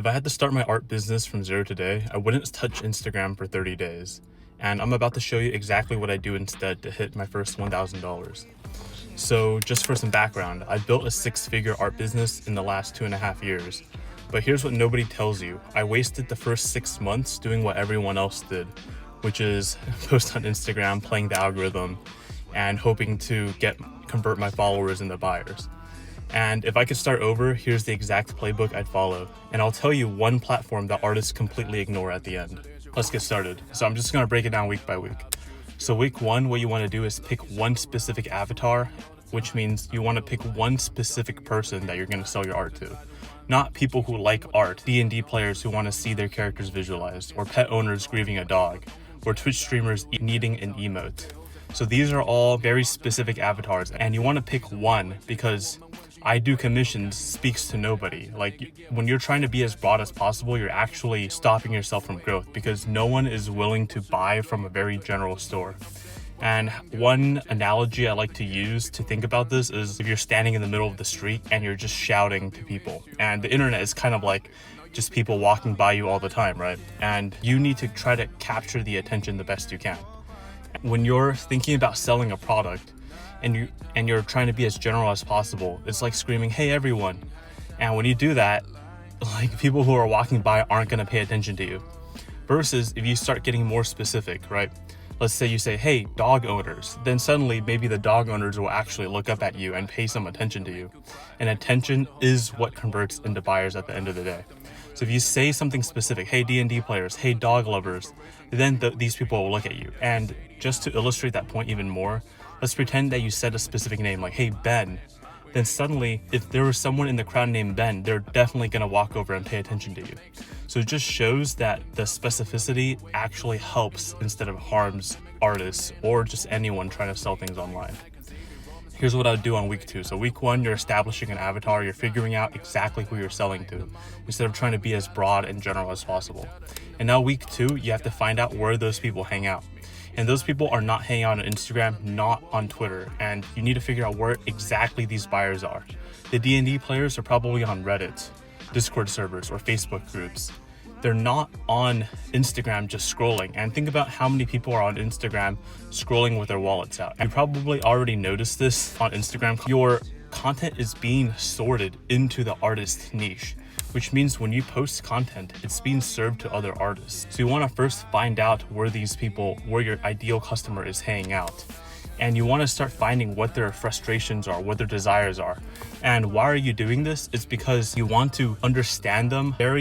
If I had to start my art business from zero today, I wouldn't touch Instagram for 30 days. And I'm about to show you exactly what I do instead to hit my first $1,000. So just for some background, I built a six-figure art business in the last 2.5 years. But here's what nobody tells you. I wasted the first 6 months doing what everyone else did, which is post on Instagram, playing the algorithm, and hoping to convert my followers into buyers. And if I could start over, here's the exact playbook I'd follow. And I'll tell you one platform that artists completely ignore at the end. Let's get started. So I'm just gonna break it down week by week. So week one, what you wanna do is pick one specific avatar, which means you wanna pick one specific person that you're gonna sell your art to. Not people who like art, D&D players who wanna see their characters visualized, or pet owners grieving a dog, or Twitch streamers needing an emote. So these are all very specific avatars, and you wanna pick one because I do commissions speaks to nobody. Like, when you're trying to be as broad as possible, you're actually stopping yourself from growth because no one is willing to buy from a very general store. And one analogy I like to use to think about this is if you're standing in the middle of the street and you're just shouting to people. And the internet is kind of like just people walking by you all the time, right? And you need to try to capture the attention the best you can. When you're thinking about selling a product, and you're trying to be as general as possible, it's like screaming, "Hey everyone." And when you do that, like, people who are walking by aren't going to pay attention to you. Versus if you start getting more specific, right? Let's say you say, "Hey dog owners," then suddenly maybe the dog owners will actually look up at you and pay some attention to you. And attention is what converts into buyers at the end of the day. So if you say something specific, "Hey D&D players," "Hey dog lovers," then these people will look at you. And just to illustrate that point even more, let's pretend that you said a specific name, like, "Hey Ben." Then suddenly, if there was someone in the crowd named Ben, they're definitely gonna walk over and pay attention to you. So it just shows that the specificity actually helps instead of harms artists or just anyone trying to sell things online. Here's what I would do on week two. So week one, you're establishing an avatar, you're figuring out exactly who you're selling to, instead of trying to be as broad and general as possible. And now week two, you have to find out where those people hang out. And those people are not hanging out on Instagram, not on Twitter. And you need to figure out where exactly these buyers are. The D&D players are probably on Reddit, Discord servers, or Facebook groups. They're not on Instagram just scrolling. And think about how many people are on Instagram scrolling with their wallets out. You probably already noticed this on Instagram. Your content is being sorted into the artist niche, which means when you post content, it's being served to other artists. So you want to first find out where your ideal customer is hanging out. And you want to start finding what their frustrations are, what their desires are. And why are you doing this? It's because you want to understand them very